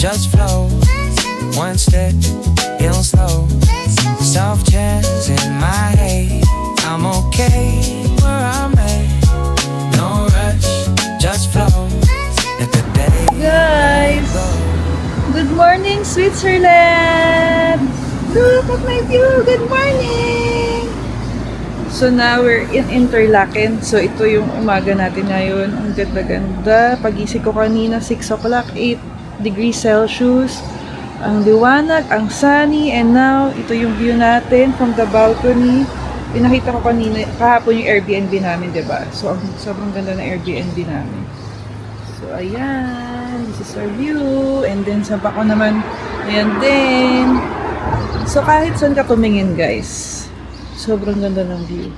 just flow. One step, feel slow. Soft jazz in my head. I'm okay where I'm at. No rush, just flow. Let the day Guys, go. good morning, Switzerland! Look at my view! Good morning! So now we're in Interlaken. So ito yung umaga natin ngayon. Ang ganda-ganda. Pagising ko kanina, 6 o'clock, 8 degrees Celsius. Ang liwanag, ang sunny. And now, ito yung view natin from the balcony. Pinakita ko kanina, kahapon yung Airbnb namin, diba? So, sobrang ganda ng Airbnb namin. So, ayan. This is our view. And then, sa bako naman, ayan din. So, kahit saan ka tumingin, guys, sobrang ganda ng view.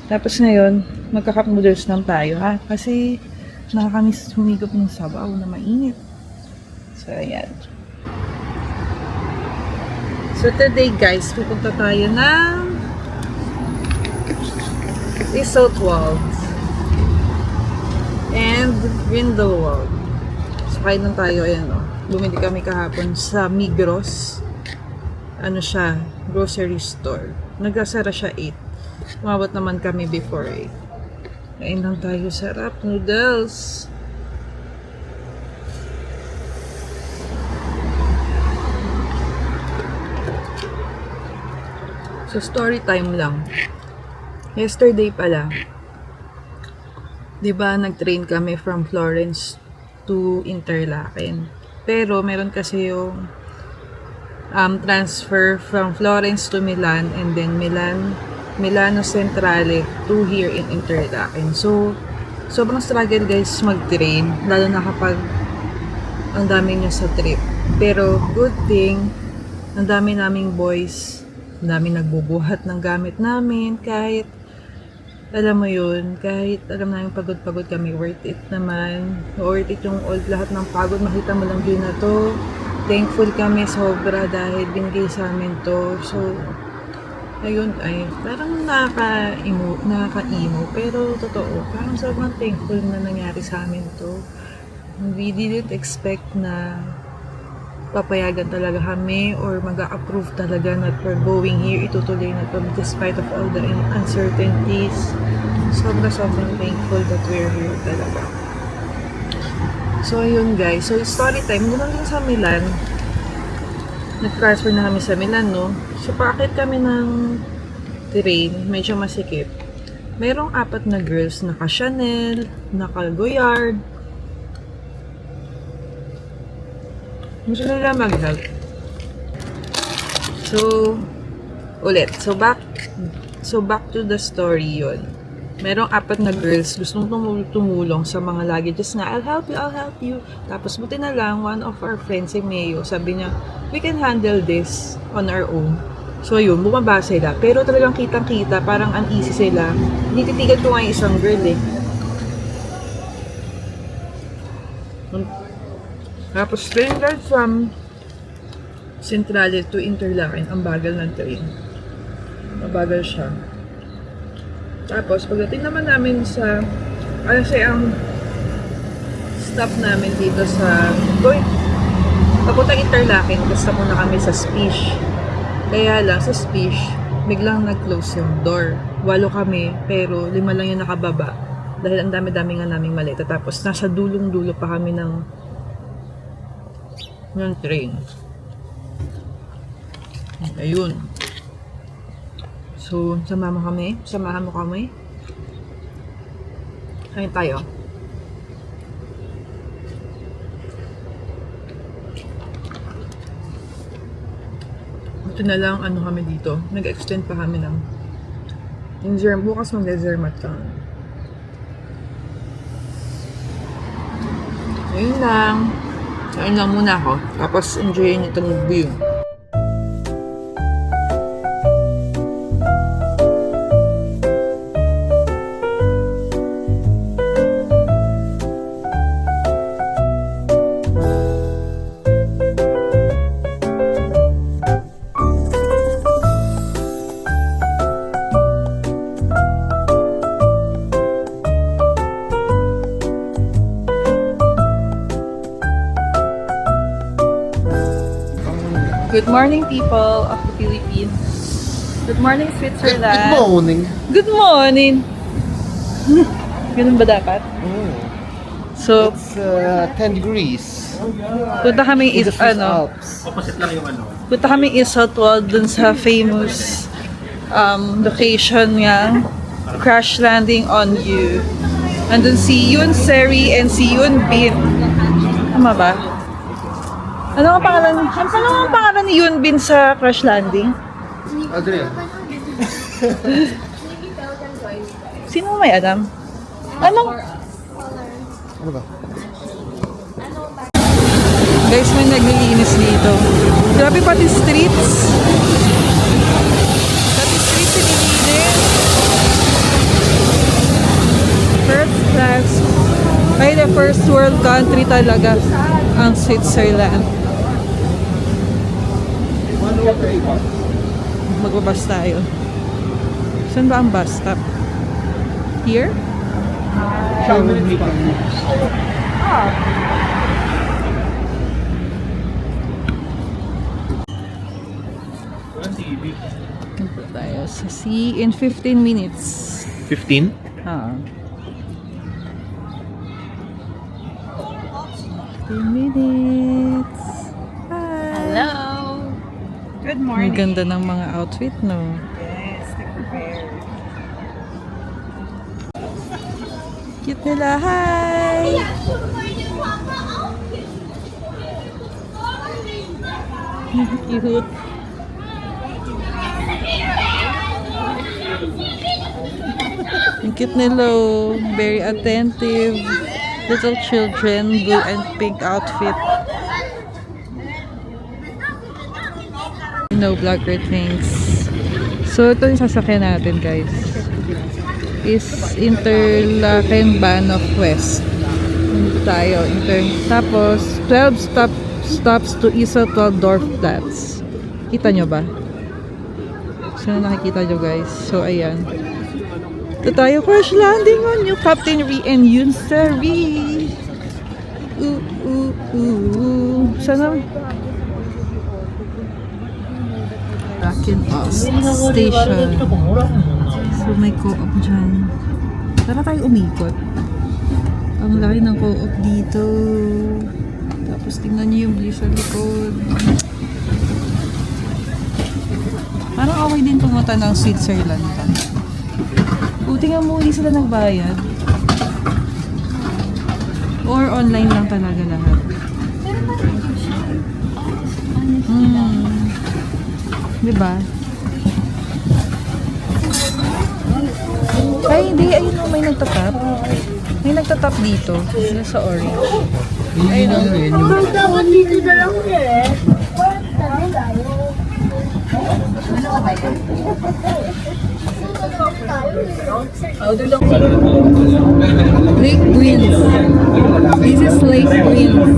Tapos ngayon, magka-cup noodles lang tayo, ha? Kasi, nakakamiss humigop ng sabaw na mainit. So, ayan. So, today, guys, pupunta tayo ng Southwald and Grindelwald. So, kain lang tayo, ayan, o. Bumili kami kahapon sa Migros. Ano siya, grocery store. Nagkasara siya 8. Umabot naman kami before 8. Kain lang tayo, sarap, noodles. So, story time lang. Yesterday pala, 'di ba, nag-train kami from Florence to Interlaken. Pero meron kasi yung transfer from Florence to Milan and then Milano Centrale to here in Interlaken. So, sobrang struggle, guys, mag-train, lalo na kapag ang dami nyo sa trip. Pero good thing, ang dami naming boys, ang dami nagbubuhat ng gamit namin, kahit alam mo yun, kahit alam namin pagod-pagod kami, worth it naman. Worth it yung lahat ng pagod. Makita mo lang yun na to. Thankful kami sobra dahil binigay sa amin to. So, ayun, ay parang nakaka-emo. Pero totoo, parang sobrang thankful na nangyari sa amin to. We didn't expect na papayagan talaga kami or mag-a-approve talaga na we're going here, itutuloy na to despite of all the uncertainties. Sobrang thankful that we're here talaga. So, ayun, guys. So, story time. Doon lang sa Milan. Nag-transfer na kami sa Milan, no? So, paakit kami ng train. Medyo masikip. Merong 4 na girls. Naka-Chanel, naka-Goyard. Gusto nila mag-help. So, ulit. So, back to the story yun. Merong 4 na girls gustong tumulong sa mga luggages na, I'll help you. Tapos, buti na lang, one of our friends, si Mayo, sabi niya, we can handle this on our own. So, yun, bumaba sila. Pero talagang kitang-kita, parang uneasy sila. Nititigan ko nga yung isang girl, eh. Tapos, train ride from Centrale to Interlaken. Ang bagal ng train. Mabagal siya. Tapos, pagdating naman namin sa, kasi ang stop namin dito sa, papuntang Interlaken, basta muna kami sa Spish. Kaya lang, sa Spish, biglang nag-close yung door. 8 kami, pero 5 lang yung nakababa. Dahil ang dami-dami nga naming maleta. Tapos, nasa dulong-dulo pa kami ng train. Ayun. So, samahan mo kami. Kain tayo. Ito na lang, kami dito. Nag-extend pa kami ng bukas mag-Zermatt kami. Ayun lang. Kain lang muna ako. Tapos, enjoyin itong view. Good morning, people of the Philippines. Good morning, Switzerland. Good morning. Good morning. Ganun ba dapat? So, It's 10 degrees. punta kami In the Swiss ano, Alps. punta kami Isottwald dun sa famous location nga, Crash Landing on You. Andun si Yoon Seri and si Yoon Bin. Tama ba? Ano ang pangalan ni Yoon Bin sa Crash Landing? Adrian. Sino may alam? Ano ba? Guys, may naglilinis dito. Grabe pati streets. Pati streets sinilinis. First class. Ay, the first world country talaga ang Switzerland. Magbabas tayo. Saan ba ang bus stop? Here? Punta tayo sa sea in 15 minutes. 15? Ah. 15 minutes. Hi. Hello. Good morning. Ang ganda ng mga outfit, no? Yes, nag-prepare. Cute nila. Hi! Cute. Ang cute nila, oh. Very attentive. Little children, blue and pink outfit. No vlogger things. So, ito yung sasakyan natin, guys. Is Interlaken Bahnhof West. Tayo, tapos 12 stops to Isottwald Dorfplatz. Kita nyo ba? Saan nakikita nyo, guys? So, ayan. Ito tayo, crash landing on you, Captain Ri and Yoon Seri. Sana Raken Ost Station. So, may co-op dyan. Tara tayo umikot. Ang laki ng co-op dito. Tapos tingnan nyo yung view sa likod. Parang okay din pumunta ng Switzerland. Tingnan mo, hindi sila nagbayad. Or online lang talaga lahat. Diba? Ay, hindi. Ayun o, may nagtatap. May nagtatap dito. Sila sa orange. Ayun o. Dapat dito na lang eh. Lake Greens. This is Lake Greens.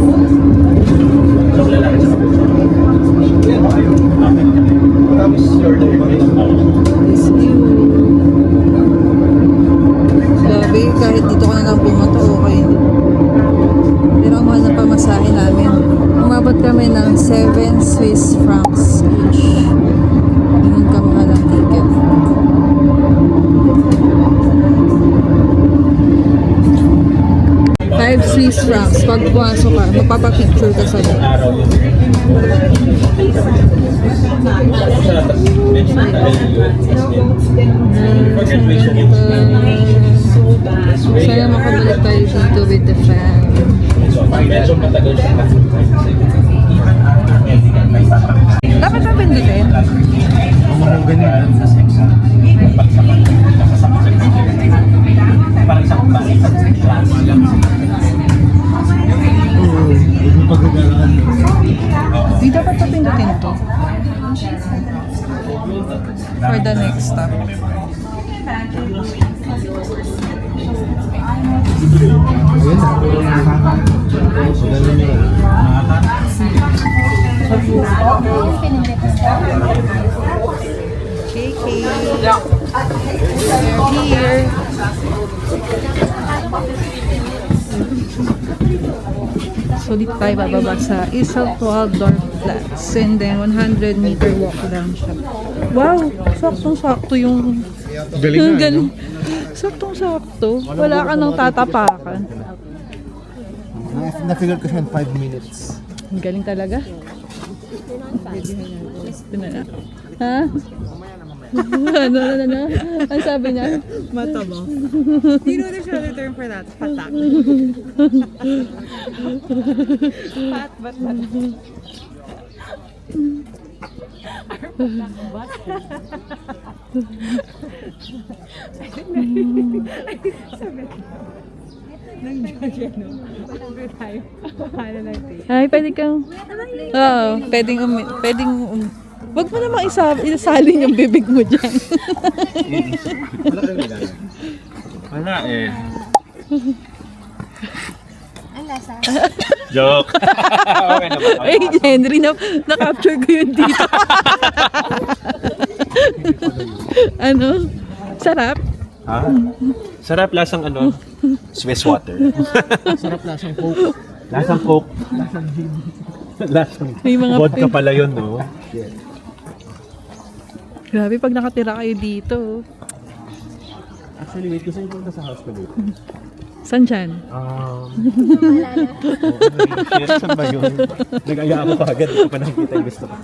This view. Grabe, kahit dito ka na lang pumunta, okay. Pero ang mahal na pamasahe namin. Umabot kami ng 7 Swiss francs each. Ganun kamahal ang ticket. Swiss francs. Pag pumasok ka, magpapapicture ka sa loob. Sana makabalik tayo dito with the fan. Dapat na pindutin. Di dapat na pindutin to. For the next stop. JK. We're here. So, dito tayo bababa sa Isottwald Dorfplatz. flats. And then 100 meter walk lang siya. Wow! Saktong-sakto yung... Galing na, no? Saktong-sakto. Wala ka nang tatapakan. Na-figure ko siya in 5 minutes. Ang galing talaga. Ito na. Ha? ano? Ang sabi niya? Mataba. You know there's another term for that. Patak. Pat, but Ay, pwede kang... Oo, wag mo namang isasalin yung bibig mo dyan. Wala eh. Ang lasa. Joke. Okay na ba? Ay, Henry, na-capture ko yun dito. Ano? Sarap? Ha? Sarap lasang ano? Swiss water. Sarap lasang Coke. Lasang Coke. Lasang gin. Lasang May mga vodka pala yun, no? Grabe pag nakatira kayo dito. Actually, wait. Gusto niyo punta sa house ko dito? San dyan? Shit, saan ba yun? Nag-aya ako agad. Hindi ko pa nakikita yung gusto ko.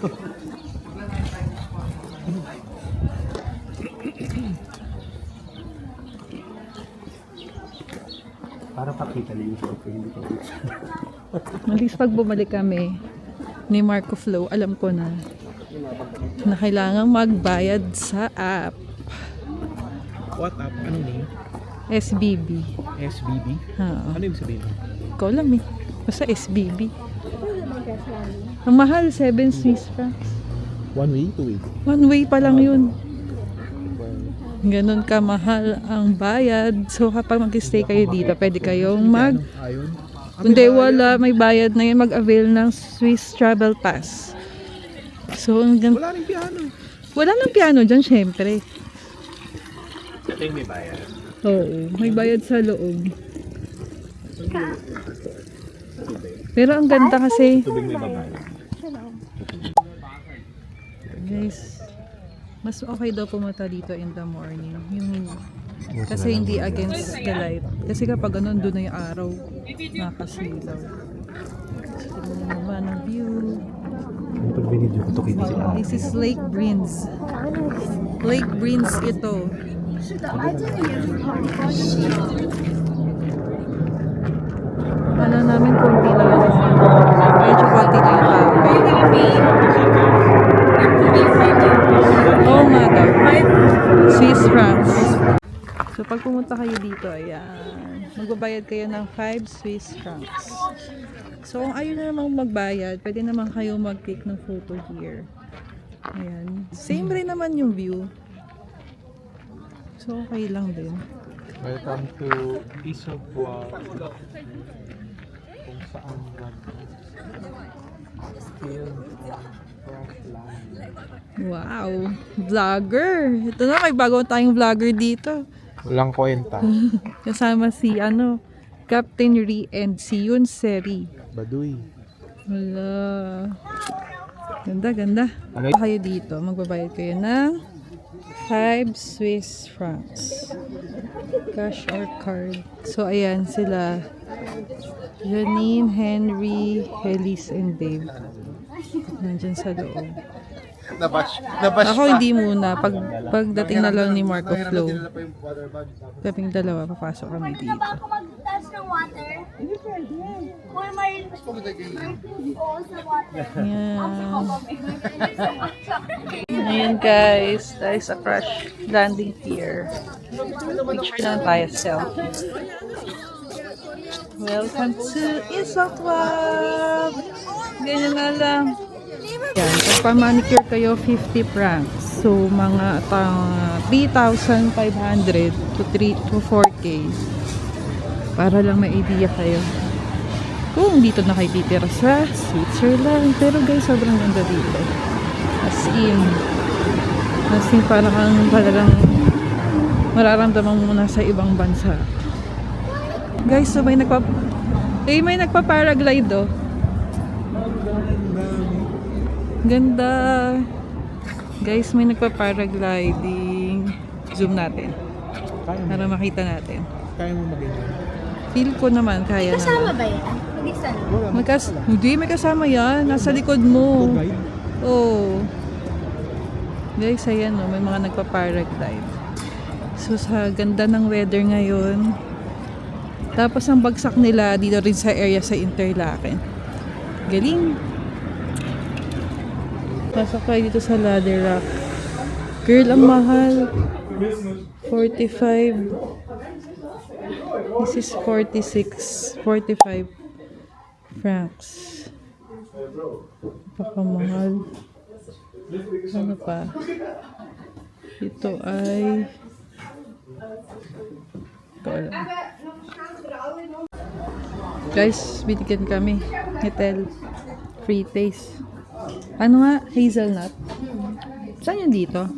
Para pakita niyo yung shop ko, hindi ko kita. At least pag bumalik kami ni Marco Flow, alam ko na kailangang magbayad sa app. What up? Anong name? SBB. SBB? Oo. Ano yung sabihin? Ikaw lang eh. Basta SBB. Ang mahal, 7 Swiss francs. 1 way, 2 way. One way pa lang yun. Ganon ka mahal ang bayad. So kapag mag-stay kayo dito, pwede kayong Ayun. Hindi, wala. May bayad na yun. Mag-avail ng Swiss Travel Pass. So, Wala rin piano. wala nang piano dyan, syempre. Ito yung may bayan. Oo, may bayad sa loob. Pero ang ganda kasi, Tubig may babayan. guys, mas okay daw pumunta dito in the morning. Kasi hindi against the light. Kasi kapag ganun, doon na yung araw, nakasilaw. So, tignan naman ang view. Pag binidyo ko, kita sila. This is Lake Breens. Lake Breens ito. Wala namin konti lang. Medyo konti lang yung tao. Oo nga daw. Swiss francs. So pag pumunta kayo dito, ayan, magbabayad kayo ng 5 Swiss francs. So kung ayaw na namang magbayad, pwede naman kayo mag-take ng photo here. Ayan. Same rin naman yung view. So okay lang din. Welcome to Isogwa. Kung saan Wow! Vlogger! Ito na, may bago tayong vlogger dito. Walang kwenta. Kasama si Captain Ri and si Yun Seri. Baduy. Wala. Ganda. Kayo dito, magbabayad kayo ng 5 Swiss francs. Cash or card. So, ayan sila. Janine, Henry, Helis, and Dave. Nandyan sa loob. Nabash Ako hindi muna. Pagdating na lang ni Marco Flow. Kaming dalawa, papasok kami dito. Ako mag-touch ng water. Or may... Oo, sa water. Ayan. Ayan guys, that is a crash landing pier. Picture lang tayo, selfie. Welcome to Isotwa! Ganyan na lang. Yan, pagpa-manicure kayo, 50 francs. So, mga 3,500 to 4K. Para lang may idea kayo. Kung dito na kayo titira sa Switzerland. Pero guys, sobrang ganda dito. As in parang talagang mararamdaman mo na sa ibang bansa. Guys, so may nagpa-paraglide oh. Ganda. Guys, may nagpa-paragliding. Zoom natin. Kaya mo, Para makita natin. kaya mo mag-enjoy. Feel ko naman, kaya Kasama naman. ba yan? Mag-isa lang. Hindi, may kasama yan. Nasa likod mo. Tour guide? Oh. Guys, ayan no, may mga nagpa-paraglide. So, sa ganda ng weather ngayon. Tapos, ang bagsak nila dito rin sa area sa Interlaken. Galing. Pasok tayo dito sa ladder rock. Girl, ang mahal. 45. This is 46. 45 francs. Pakamahal. Ano pa? Ito ay... Ito alam. Guys, binigyan kami. Hotel. Free taste. Ano nga? Hazelnut. Saan yun dito?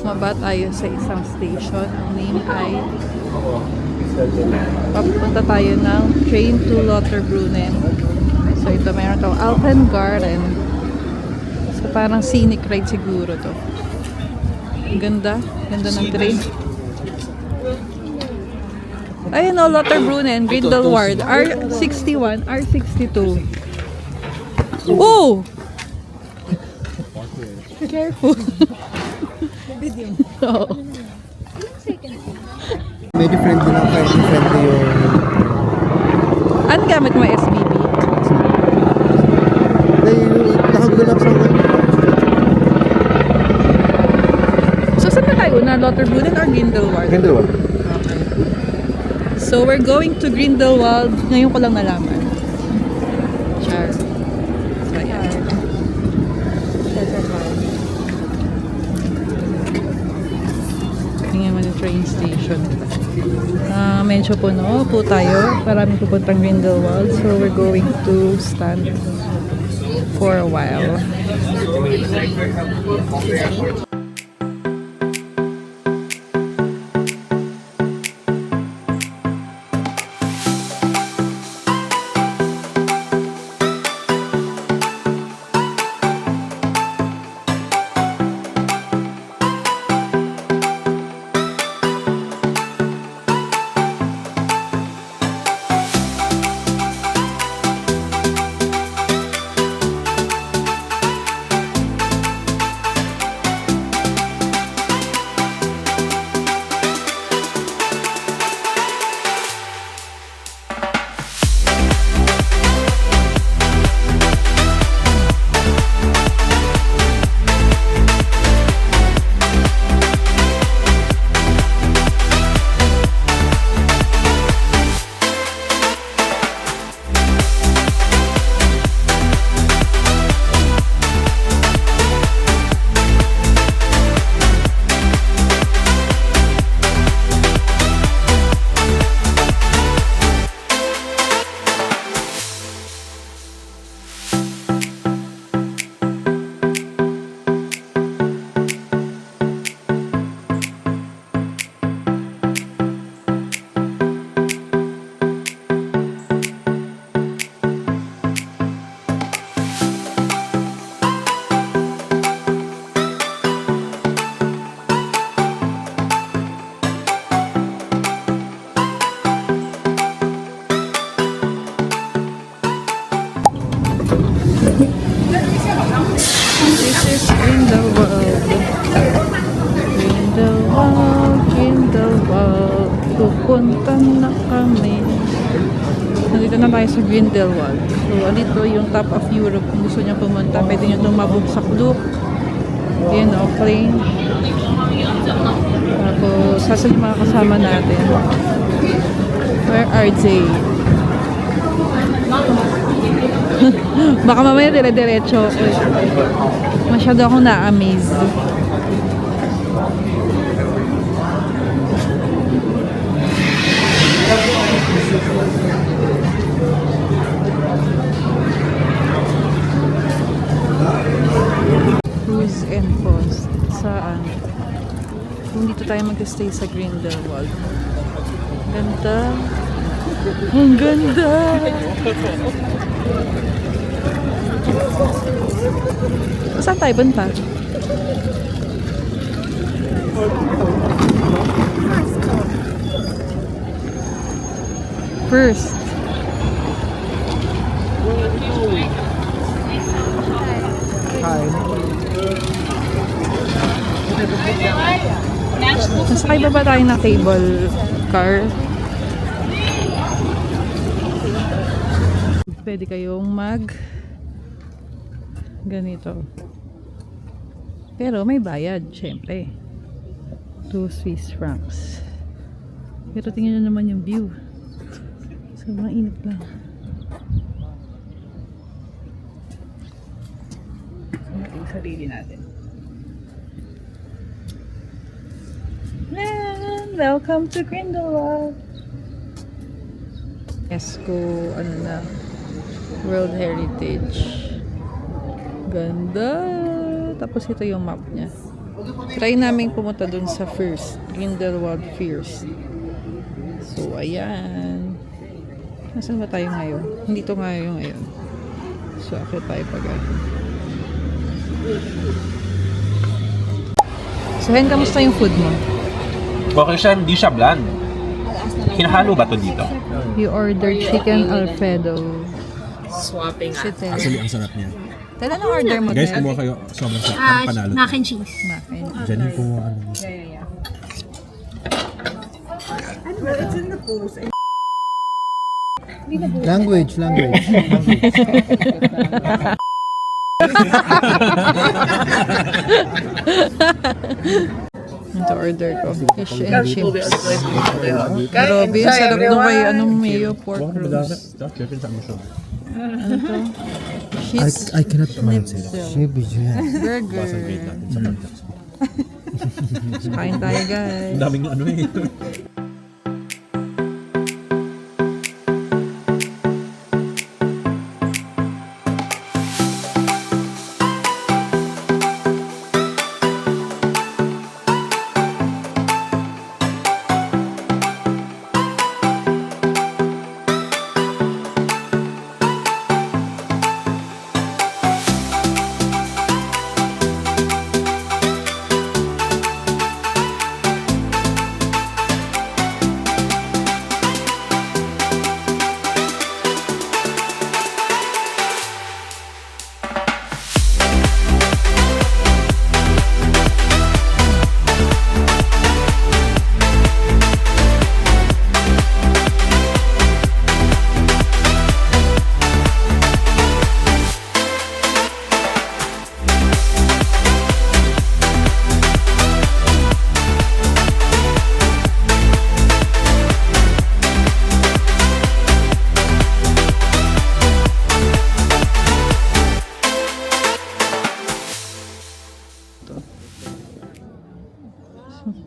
Maba tayo sa isang station. Ang name ay papunta tayo ng train to Lauterbrunnen. So ito meron to Alpen Garden. So parang scenic ride siguro to. Ang ganda. Ganda ng train. Ayun o, Lauterbrunnen, Grindelwald, R61, R62. Oh! Careful. Oo. Medyo friendly lang kayo. Friendly yung... Ano gamit mo, SBB? Nakagulan up sa So, saan na tayo una? Lauterbrunnen or Grindelwald? Grindelwald. So, we're going to Grindelwald. Ngayon ko lang nalaman. Char. So, ayan. Tingnan mo yung train station. Medyo puno po tayo. Maraming pupuntang Grindelwald. So, we're going to stand for a while. This is Grindelwald. Grindelwald, Grindelwald. Pupunta na kami. Nandito na tayo sa Grindelwald. So, dito yung top of Europe. Kung gusto niya pumunta, pwede niyo tumabog sa Klook. Yun, okay. Tapos, saan yung mga kasama natin? Where are they? Baka mamaya dire-diretso ako. Masyado akong na-amaze. Cruise and Post. Saan? Kung dito tayo mag-stay sa Grindelwald. Ganda. Ang ganda! Saan tayo punta? First. Hi. Nasakay ba tayo ng cable car? Pwede kayong ganito. Pero may bayad, syempre. 2 Swiss francs. Pero tingnan nyo naman yung view. Sobrang init lang. Yung sarili natin. And welcome to Grindelwald. UNESCO, World Heritage. Ganda. Tapos ito yung map niya. Try namin pumunta dun sa first. Grindelwald first. So, ayan. Nasaan ba tayo ngayon? Hindi to ngayon. So, akit tayo pag-ano. So, Hen, kamusta yung food mo? Okay siya, hindi siya bland. Hinahalo ba to dito? You ordered chicken Alfredo. Swapping Actually, ang sarap niya. Kailan ang order mo? Guys, Ted? kumuha kayo. Sobrang sarap. Parang panalo. Mac and cheese. Muffin. Diyan yung kumuha. It's in the post. Language. Ito order ko. Fish and chips. Grabe, ang sarap nung may mayo pork roast. Ano to? Cheese I cannot pronounce it. burger. Kain tayo, guys. Ang daming eh.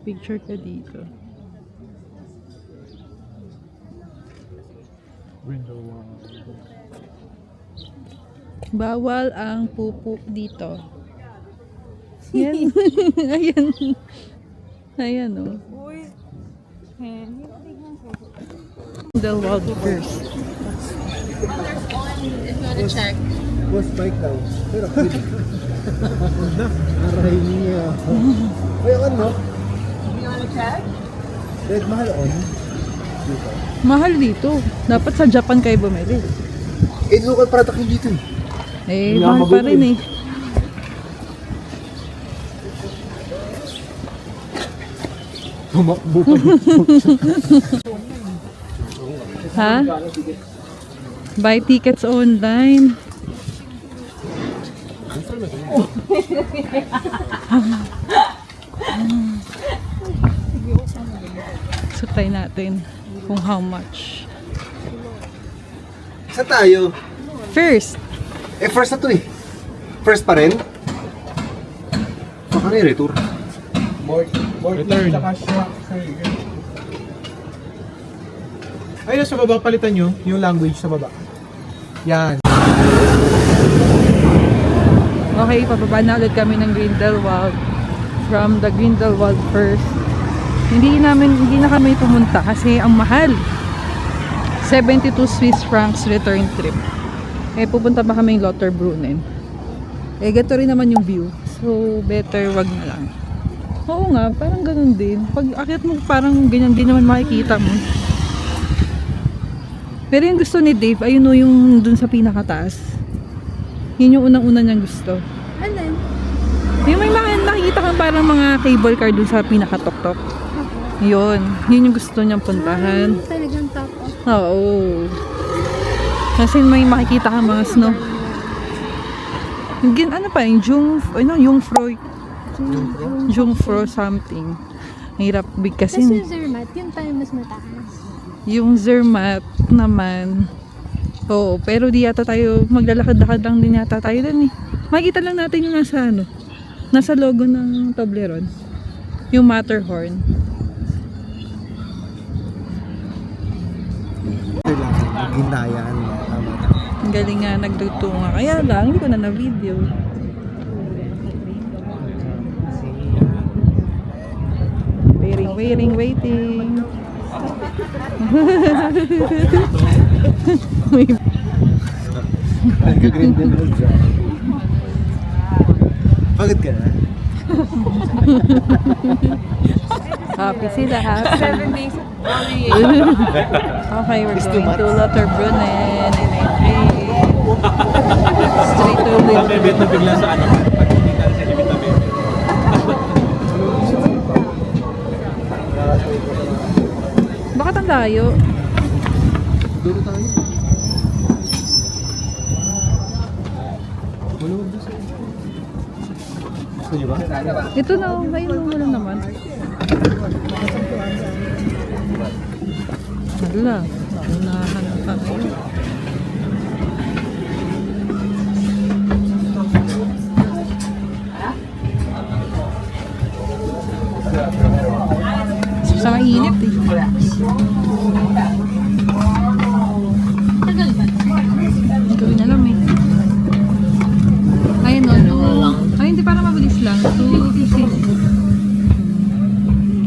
Picture ka dito. Bawal ang pupo dito. Yan. Ayan. Ayan, oh. Grindelwald first. Was bike daw. Pero aray niya. Ay, ano? Red, mahal on. Dito. Mahal dito. Dapat sa Japan kayo bumili. Local product yung dito. Mahal pa rin eh. Tumakbo pa. Ha? Buy tickets online. So, try natin kung how much. Saan tayo? First, Eh, first na to eh. First pa rin? Baka na yung retour. Return. Ayun, sa baba, palitan nyo yung language sa baba. Yan. Okay, pababa na ulit kami ng Grindelwald. From the Grindelwald first. Hindi na kami pumunta kasi ang mahal. 72 Swiss francs return trip. Eh, pupunta pa kami yung Lauterbrunnen. Eh, gato rin naman yung view. So, better wag na lang. Oo nga, parang ganun din. Pag akyat mo, parang ganyan din naman makikita mo. Pero yung gusto ni Dave, ayun o yung dun sa pinakataas. Yun yung unang-una niyang gusto. Ano? Yung may mga nakikita kang parang mga cable car dun sa pinakatok-tok. Yun yung gusto niyang puntahan. Talagang top of. Oo. Kasi may makikita kang mga snow. Ano pa yung Jungfrau something. Hirap big kasi. Tapos yung Zermatt, yun pa yung mas mataas. Yung Zermatt naman. Oo, pero di yata tayo, maglalakad-lakad lang din yata tayo dun eh. Makikita lang natin yung nasa logo ng Toblerone. Yung Matterhorn. Ginayaan mo. Tama. Ang galing nga, nagluto nga. Kaya lang, hindi ko na na-video. Waiting. Nag-Grindelwald dyan. Bakit ka na? Happy sila, happy. 7 days. Okay, we're going to Lauterbrunnen in April. Straight to Bebe Lille. na bigla sa ano. Pag hindi ka sa limit na bebe. Bakit ang layo? Duro tayo. Maluwag doon sa... Gusto niyo ba? Ito na, ngayon wala naman. Hala, naunahan na tayo. Sa mainit eh. Gawin na lang eh. Ayun o, ay hindi para mabilis lang.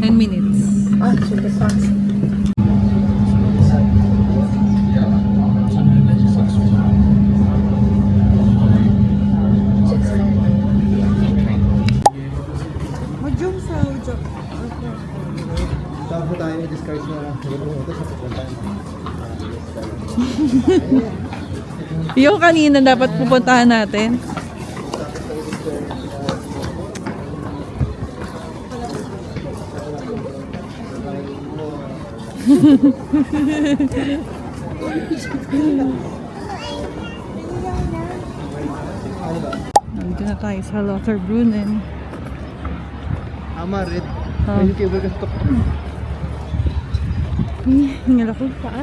10 minutes. Tapos tayo i-discard na ito sa pupuntahan. Yung kanina dapat pupuntahan natin. Nandito na tayo sa Lauterbrunnen. Ama, red. Ah. Ayun yung cable ka sa tok-tok. Hingal ako pa.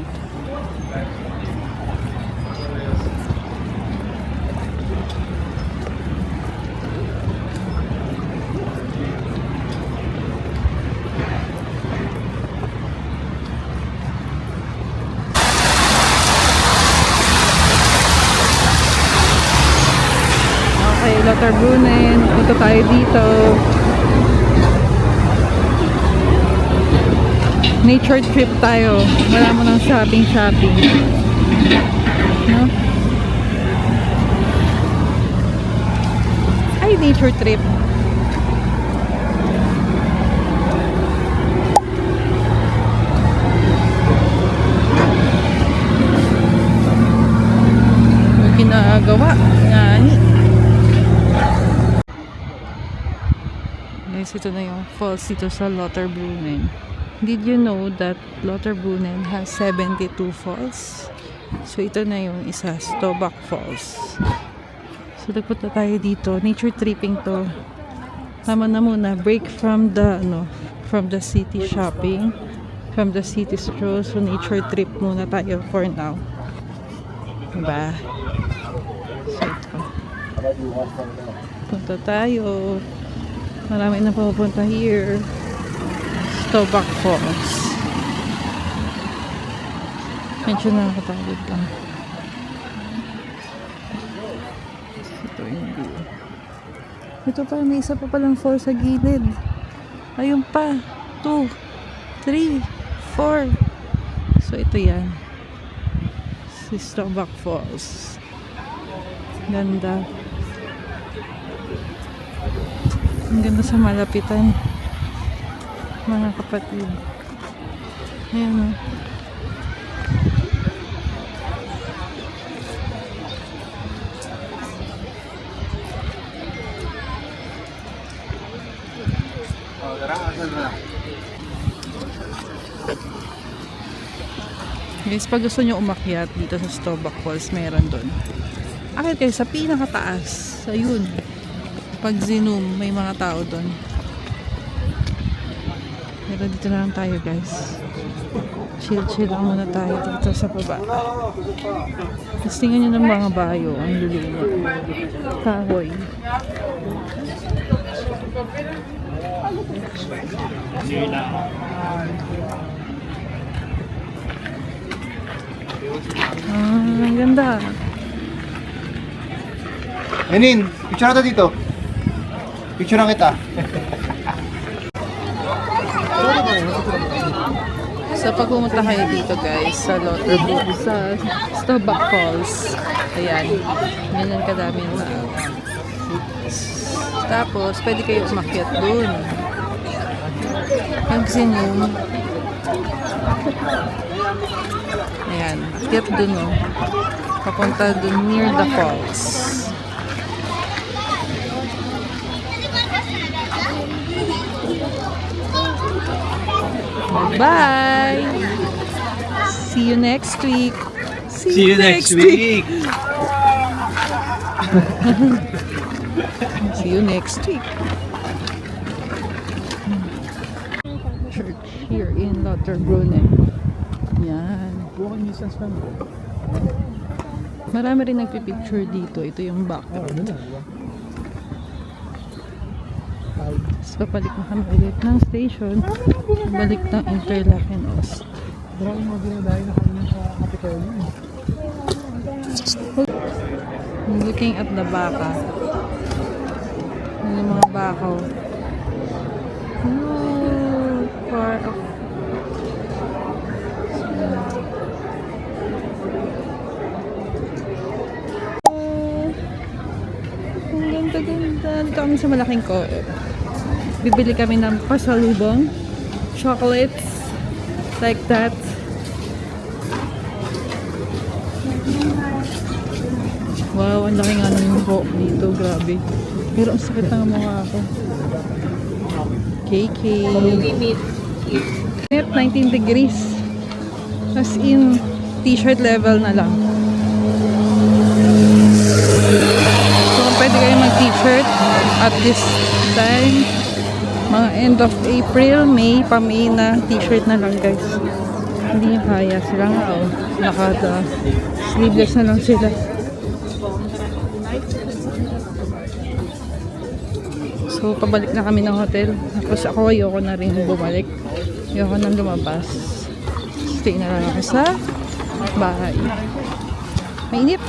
Okay, Lauterbrunnen. Punta tayo dito. Nature trip tayo. Wala mo ng shopping. No? Ay, nature trip. May ginagawa. Ngani. Guys, ito na yung falls dito sa Lauterbrunnen. Did you know that Lauterbrunnen has 72 falls? So, ito na yung isa, Stobach Falls. So, nagpunta tayo dito. Nature tripping to. Tama na muna. Break from the, from the city shopping. From the city stroll. So, nature trip muna tayo for now. Diba? So, Punta tayo. Marami na pupunta here. Stobak Falls. Medyo nakakapagod lang. Ito yung view. Ito pa, may isa pa palang falls sa gilid. Ayun pa. 2, 3, 4. So ito yan. Si Stobak Falls. Ganda. Ang ganda sa malapitan. Mga kapatid. Ayan o. Guys, pag gusto nyo umakyat dito sa Stobak Falls, meron doon. Akit kayo sa pinakataas. Ayun. Pag zoom, may mga tao doon. Pero dito na lang tayo, guys. Chill lang muna tayo dito sa baba. Tapos tingnan nyo ng mga bayo. Ang lulunod. Kahoy. Ang ganda. Enin, picture natin dito. Picture na kita. So pag pumunta kayo dito guys sa sa Stobak Falls, ayan, ganyan kadami na. Tapos pwede kayo umakyat dun. Pag sinum, ayan, akyat dun o. Papunta dun near the falls. Bye! See you next week! See you next week! See you next week! Church here in Lauterbrunn. Yan. Walking distance lang. Marami rin nagpipicture dito. Ito yung back. Tapos papalik na kami ulit ng station. Balik ng Interlaken Ost. Maraming mga dinadayo na kami sa Kapitolyo. Looking at the baka. Yung mga bakaw. Ooh, far off. Ang ganda-ganda. Dito kami sa malaking ko. Bibili kami ng pasalubong. Chocolates. Like that. Wow, ang laki nga ng buhok dito. Grabe. Pero ang sakit ng mukha ako. KK. 19 degrees. As in, t-shirt level na lang. So, pwede kayo mag-t-shirt at this time. Mga end of April, May, pa-May na t-shirt na lang guys. Hindi niya kaya. Sila nga oh. Nakada. Sleeveless na lang sila. So, pabalik na kami ng hotel. Tapos ako, ayoko na rin bumalik. Ayoko nang lumabas. Stay na lang ako sa bahay. Mainit.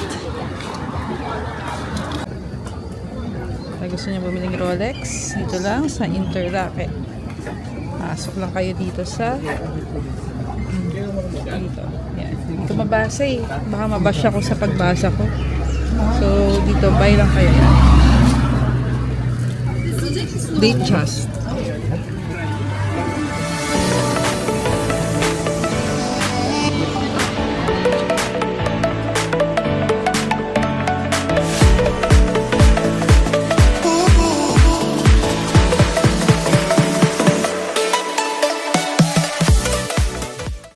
Kung gusto niyo bumiling Rolex, dito lang sa Interlaken. Pasok lang kayo dito sa dito. Yan. Dito mabasa eh. Baka mabash ako sa pagbasa ko. So, dito buy lang kayo. Date just.